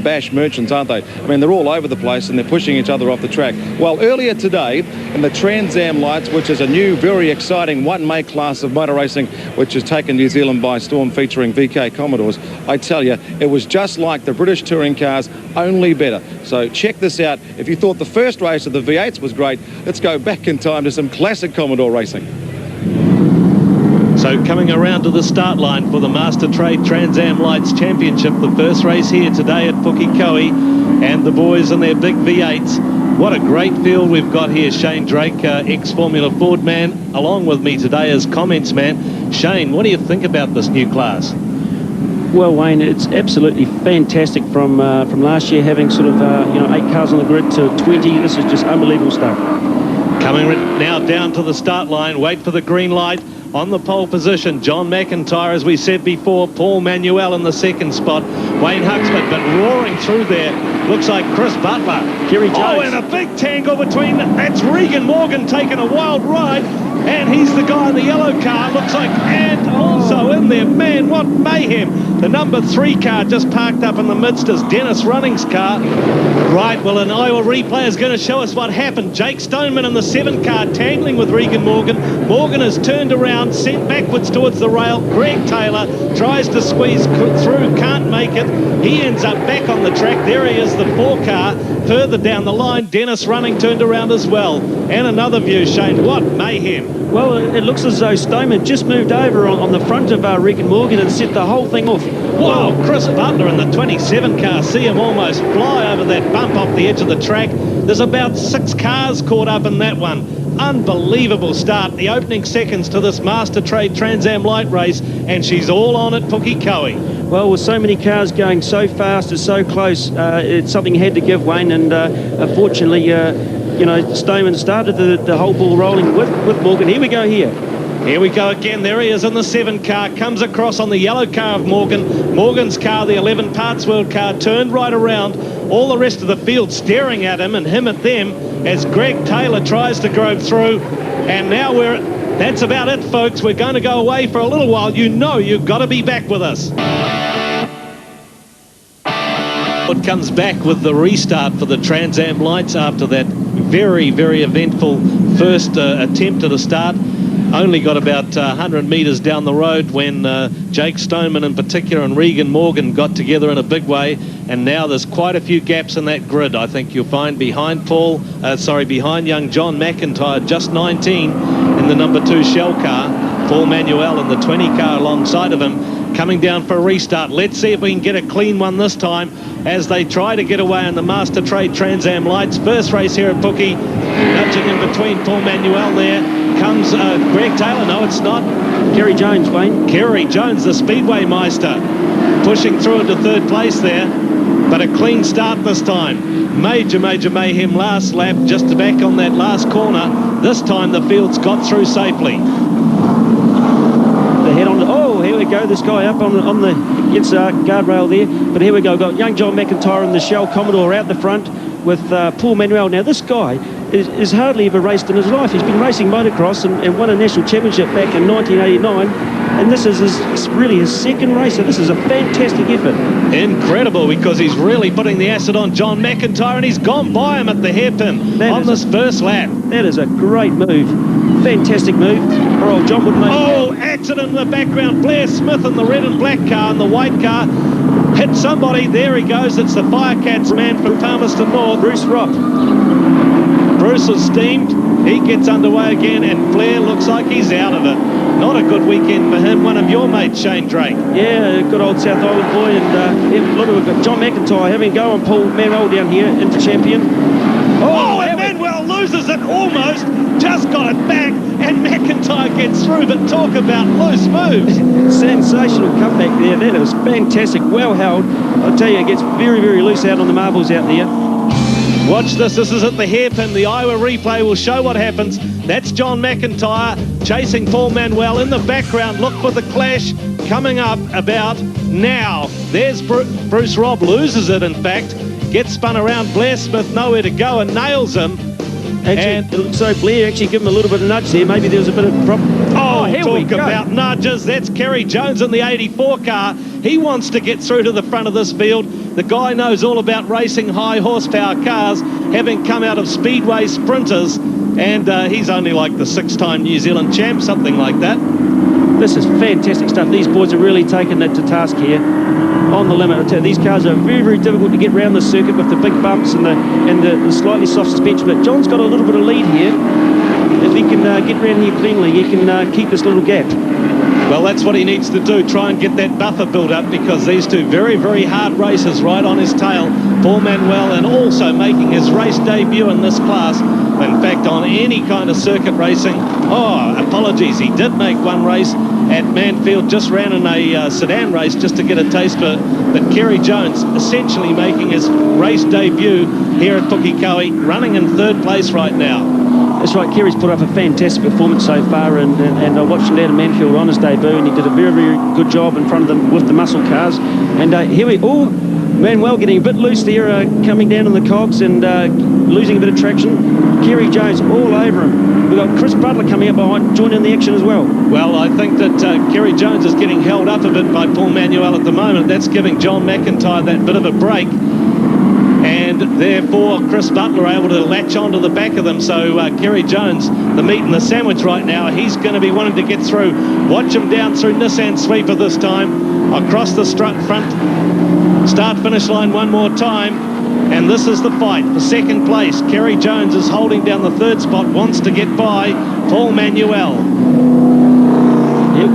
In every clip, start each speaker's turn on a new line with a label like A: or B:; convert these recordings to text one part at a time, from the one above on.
A: Bash merchants, aren't they? I mean, they're all over the place and they're pushing each other off the track. Well, earlier today in the TraNZam Lights, which is a new, very exciting one-make class of motor racing, which has taken New Zealand by storm, featuring VK Commodores, I tell you, it was just like the British touring cars, only better. So check this out. If you thought the first race of the V8s was great, let's go back in time to some classic Commodore racing.
B: So coming around to the start line for the Master Trade TraNZam Lights Championship, the first race here today at Pukekohe, and the boys in their big V8s. What a great field we've got here. Shane Drake, ex-Formula Ford man, along with me today as comments man. Shane, what do you think about this new class?
C: Well, Wayne, it's absolutely fantastic from last year, having sort of 8 cars on the grid to 20. This is just unbelievable stuff. Coming
B: now down to the start line, wait for the green light. On the pole position, John McIntyre, as we said before, Paul Manuel in the second spot, Wayne Huxford, but roaring through there, looks like Chris Butler. Kerry Jones. Oh, and a big tangle between, that's Regan Morgan taking a wild ride, and he's the guy in the yellow car, looks like, and also in there, man, what mayhem. The number 3 car just parked up in the midst is Dennis Running's car. Right, well, an Iowa replay is going to show us what happened. Jake Stoneman in the 7 car tangling with Regan Morgan. Morgan is turned around, sent backwards towards the rail. Greg Taylor tries to squeeze through, can't make it. He ends up back on the track. There he is, the 4 car. Further down the line, Dennis Running turned around as well. And another view, Shane, what mayhem.
C: Well, it looks as though Stoneman just moved over on the front of Regan Morgan and set the whole thing off.
B: Wow, Chris Butler in the 27 car, see him almost fly over that bump off the edge of the track. There's about 6 cars caught up in that one. Unbelievable start, the opening seconds to this Master Trade TraNZam Light race, and she's all on at Pukekohe.
C: Well, with so many cars going so fast and so close, it's something had to give, Wayne, and unfortunately, Stoneman started the whole ball rolling with Morgan. Here we go here.
B: Here we go again. There he is in the 7 car, comes across on the yellow car of Morgan. Morgan's car, the 11 Parts World car, turned right around. All the rest of the field staring at him and him at them as Greg Taylor tries to go through. And now that's about it, folks. We're going to go away for a little while. You know you've got to be back with us. It comes back with the restart for the TraNZam Lights after that very, very eventful first attempt at a start. Only got about 100 metres down the road when Jake Stoneman in particular and Regan Morgan got together in a big way, and now there's quite a few gaps in that grid. I think you'll find behind behind young John McIntyre, just 19 in the number 2 Shell car, Paul Manuel in the 20 car alongside of him, coming down for a restart. Let's see if we can get a clean one this time as they try to get away in the Master Trade TraNZam Lights. First race here at Pukie, nudging in between Paul Manuel there. Comes Greg Taylor. No, it's not.
C: Kerry Jones, Wayne.
B: Kerry Jones, the Speedway Meister, pushing through into 3rd place there, but a clean start this time. Major mayhem last lap, just back on that last corner. This time the field's got through safely.
C: The head on the, oh, here we go. This guy up on the gets guardrail there. But here we go. Got young John McIntyre and the Shell Commodore out the front with Paul Manuel. Now this guy is hardly ever raced in his life. He's been racing motocross and won a national championship back in 1989, and this is really his 2nd race, so this is a fantastic effort.
B: Incredible, because he's really putting the acid on John McIntyre, and he's gone by him at the hairpin on this first lap.
C: That is a great move. Fantastic move. Poor old John wouldn't make it.
B: Oh, accident in the background. Blair Smith in the red and black car and the white car hit somebody. There he goes. It's the Firecats man from Palmerston North.
C: Bruce Ropp.
B: Bruce is steamed. He gets underway again, and Blair looks like he's out of it. Not a good weekend for him. One of your mates, Shane Drake.
C: Yeah, good old South Island boy. And look, we've got John McIntyre having a go on Paul Manuel down here, inter champion.
B: Oh, and Manuel loses it almost. Just got it back, and McIntyre gets through. But talk about loose moves.
C: Sensational comeback there. That was fantastic. Well held. I'll tell you, it gets very, very loose out on the marbles out there.
B: Watch this. This is at the hairpin. The Iowa replay will show what happens. That's John McIntyre chasing Paul Manuel in the background. Look for the clash coming up about now. There's Bruce Robb, loses it in fact. Gets spun around. Blair Smith nowhere to go and nails him.
C: Actually, so Blair actually give him a little bit of nudge there. Maybe there was a bit of problem.
B: Oh, here we go. About nudges. That's Kerry Jones in the 84 car. He wants to get through to the front of this field. The guy knows all about racing high horsepower cars, having come out of Speedway Sprinters, and he's only like the 6-time New Zealand champ, something like that.
C: This is fantastic stuff. These boys are really taking it to task here. On the limit. These cars are very, very difficult to get around the circuit with the big bumps and the slightly soft suspension. But John's got a little bit of lead here. If he can get around here cleanly, he can keep this little gap.
B: Well, that's what he needs to do, try and get that buffer built up, because these two very, very hard racers right on his tail. Paul Manuel, and also making his race debut in this class. In fact, on any kind of circuit racing. Oh, apologies, he did make one race at Manfield, just ran in a sedan race just to get a taste for it. But Kerry Jones essentially making his race debut here at Pukekohe, running in 3rd place right now.
C: That's right, Kerry's put up a fantastic performance so far, and I watched him down at Manfield on his debut, and he did a very, very good job in front of them with the muscle cars. And Manuel getting a bit loose there, coming down in the cogs and losing a bit of traction. Kerry Jones all over him. We've got Chris Butler coming up behind, joining the action as well.
B: Well, I think that Kerry Jones is getting held up a bit by Paul Manuel at the moment. That's giving John McIntyre that bit of a break. And therefore, Chris Butler able to latch onto the back of them. So Kerry Jones, the meat and the sandwich right now, he's going to be wanting to get through. Watch him down through Nissan Sweeper this time, across the front start-finish line one more time. And this is the fight for 2nd place. Kerry Jones is holding down the 3rd spot, wants to get by Paul Manuel.
C: Yep.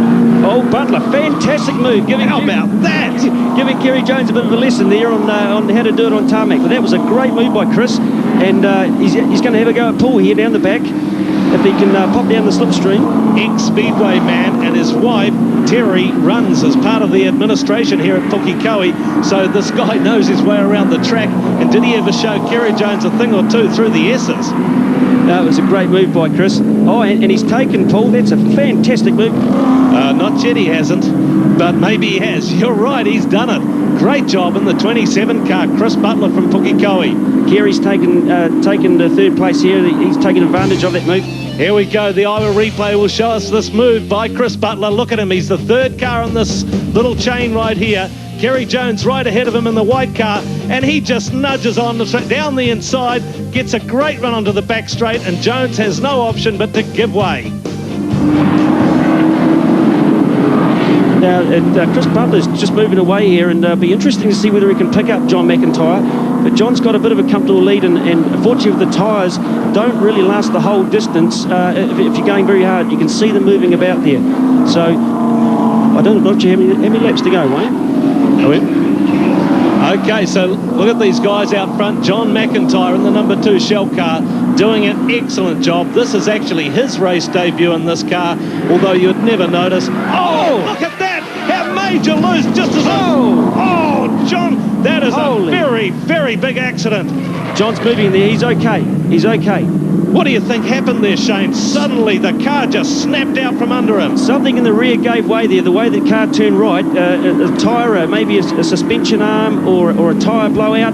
C: Oh, Butler, fantastic move.
B: How about that?
C: Giving Kerry Jones a bit of a lesson there on how to do it on tarmac. But that was a great move by Chris. And he's going to have a go at Paul here down the back. If he can pop down the slipstream.
B: Ex-Speedway man and his wife, Terry, runs as part of the administration here at Pukekohe. So this guy knows his way around the track. And did he ever show Kerry Jones a thing or two through the S's?
C: No, it was a great move by Chris. Oh, and he's taken Paul. That's a fantastic move.
B: Not yet, he hasn't, but maybe he has. You're right, he's done it. Great job in the 27 car, Chris Butler from Pukekohe.
C: Kerry's taken the 3rd place here. He's taken advantage of that move.
B: Here we go. The Iowa replay will show us this move by Chris Butler. Look at him. He's the 3rd car on this little chain right here. Kerry Jones right ahead of him in the white car, and he just nudges on the track down the inside, gets a great run onto the back straight, and Jones has no option but to give way.
C: Now, Chris Butler's just moving away here, and it'll be interesting to see whether he can pick up John McIntyre. But John's got a bit of a comfortable lead, and unfortunately the tyres don't really last the whole distance if you're going very hard. You can see them moving about there. So, I don't know how many laps to go, Wayne?
B: Okay, so look at these guys out front. John McIntyre in the number 2 Shell car doing an excellent job. This is actually his race debut in this car, although you'd never notice. Oh, look at that! How major loose just as... Oh, John, that is a very, very big accident.
C: John's moving there. He's okay. He's okay.
B: What do you think happened there, Shane? Suddenly the car just snapped out from under him.
C: Something in the rear gave way there. The way the car turned right, a tyre, maybe a suspension arm or a tyre blowout.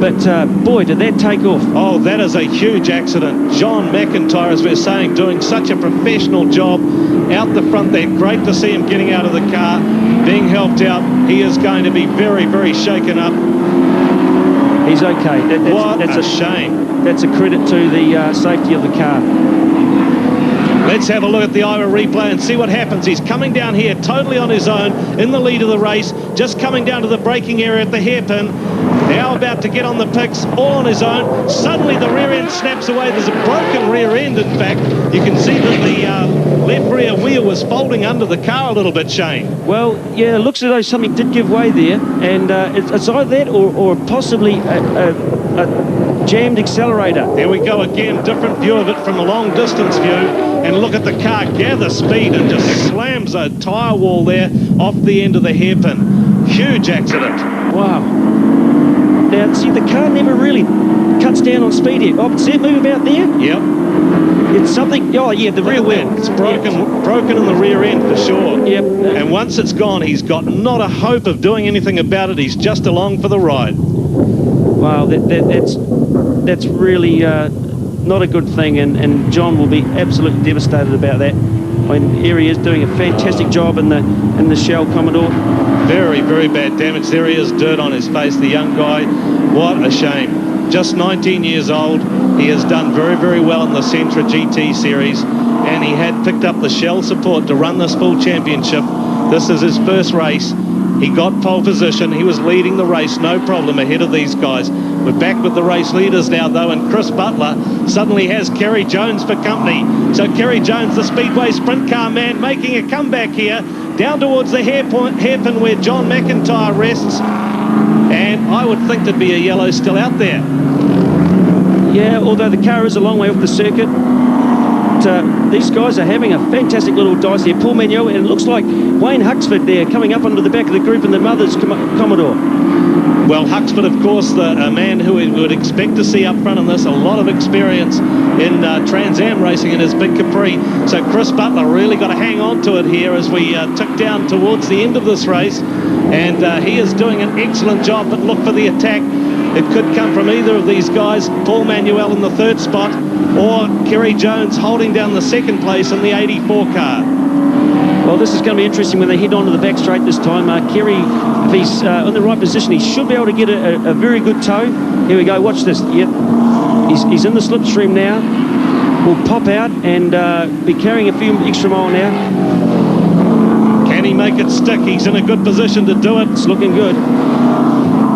C: But boy, did that take off.
B: Oh, that is a huge accident. John McIntyre, as we're saying, doing such a professional job out the front there. Great to see him getting out of the car, being helped out. He is going to be very, very shaken up.
C: He's okay.
B: That's a shame.
C: That's a credit to the safety of the car.
B: Let's have a look at the Iowa replay and see what happens. He's coming down here totally on his own in the lead of the race, just coming down to the braking area at the hairpin. Now about to get on the picks, all on his own. Suddenly the rear end snaps away. There's a broken rear end, in fact. You can see that the left rear wheel was folding under the car a little bit, Shane.
C: Well, yeah, it looks as though something did give way there, and it's either that or possibly a jammed accelerator.
B: There we go again, different view of it from a long distance view. And look at the car gather speed and just slams a tyre wall there off the end of the hairpin. Huge accident.
C: Wow. Now, see, the car never really cuts down on speed here. Oh, see it move about there?
B: Yep.
C: It's something, oh yeah, the rear wheel.
B: It's broken in the rear end for sure.
C: Yep.
B: And once it's gone, he's got not a hope of doing anything about it. He's just along for the ride.
C: Wow, that's really not a good thing, and John will be absolutely devastated about that. I mean, here he is doing a fantastic job in the Shell Commodore.
B: Very, very bad damage. There he is, dirt on his face, the young guy. What a shame. Just 19 years old. He has done very, very well in the Sentra GT series, and he had picked up the Shell support to run this full championship. This is his first race. He got pole position. He was leading the race, no problem, ahead of these guys. We're back with the race leaders now, though, and Chris Butler suddenly has Kerry Jones for company. So Kerry Jones, the Speedway sprint car man, making a comeback here, down towards the hairpin where John McIntyre rests. And I would think there'd be a yellow still out there.
C: Yeah, although the car is a long way off the circuit. These guys are having a fantastic little dice here. Paul Manuel, and it looks like Wayne Huxford there coming up onto the back of the group in the mother's Commodore.
B: Well, Huxford, of course, a man who we would expect to see up front in this, a lot of experience in TraNZam racing in his big Capri. So Chris Butler really got to hang on to it here as we tick down towards the end of this race. And he is doing an excellent job, but look for the attack. It could come from either of these guys, Paul Manuel in the third spot, or Kerry Jones holding down the second place in the 84 car.
C: Well, this is going to be interesting when they head onto the back straight this time. Kerry, if he's in the right position, he should be able to get a very good tow. Here we go, watch this. Yep, he's in the slipstream now. Will pop out and be carrying a few extra mile now.
B: Can he make it stick? He's in a good position to do it.
C: It's looking good.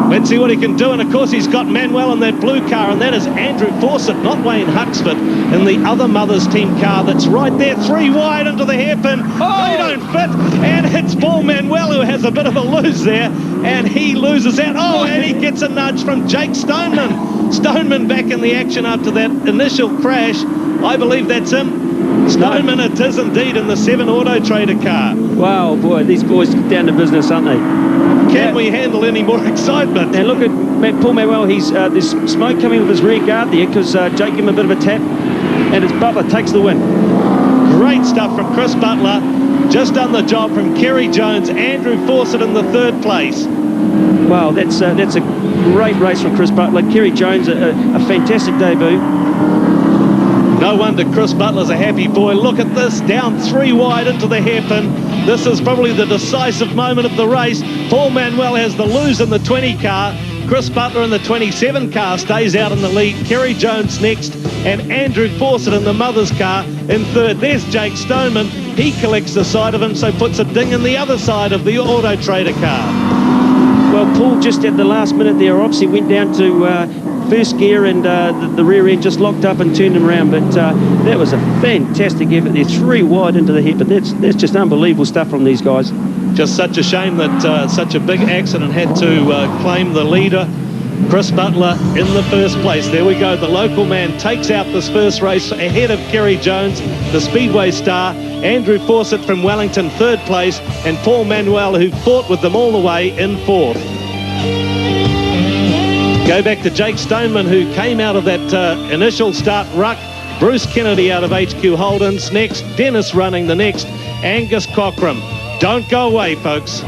B: Let's see what he can do, and of course he's got Manuel in that blue car, and that is Andrew Fawcett, not Wayne Huxford, in the other Mother's Team car that's right there, 3 wide into the hairpin. They don't fit, and it's Paul Manuel who has a bit of a lose there, and he loses out. Oh, and he gets a nudge from Jake Stoneman. Stoneman back in the action after that initial crash. I believe that's him. Stoneman it is indeed in the 7 Auto Trader car.
C: Wow, boy, these boys get down to business, aren't they?
B: Can we handle any more excitement?
C: And look at Paul Manuel. There's smoke coming with his rear guard there because Jake gave him a bit of a tap, and as Butler takes the win.
B: Great stuff from Chris Butler. Just done the job from Kerry Jones. Andrew Fawcett in the 3rd place.
C: Wow, that's a great race from Chris Butler. Kerry Jones, a fantastic debut.
B: No wonder Chris Butler's a happy boy. Look at this, down 3 wide into the hairpin. This is probably the decisive moment of the race. Paul Manuel has the lose in the 20 car. Chris Butler in the 27 car stays out in the lead. Kerry Jones next, and Andrew Fawcett in the mother's car in 3rd. There's Jake Stoneman. He collects the side of him, so puts a ding in the other side of the Auto Trader car.
C: Well, Paul just at the last minute there obviously went down to first gear, and the rear end just locked up and turned him around, but that was a fantastic effort. They're 3 wide into the head, but that's just unbelievable stuff from these guys.
B: Just such a shame that such a big accident had to claim the leader, Chris Butler, in the 1st place. There we go, the local man takes out this first race ahead of Kerry Jones, the Speedway star. Andrew Fawcett from Wellington, 3rd place, and Paul Manuel, who fought with them all the way, in 4th. Go back to Jake Stoneman, who came out of that initial start ruck. Bruce Kennedy out of HQ Holdens next. Dennis running the next. Angus Cockram. Don't go away, folks.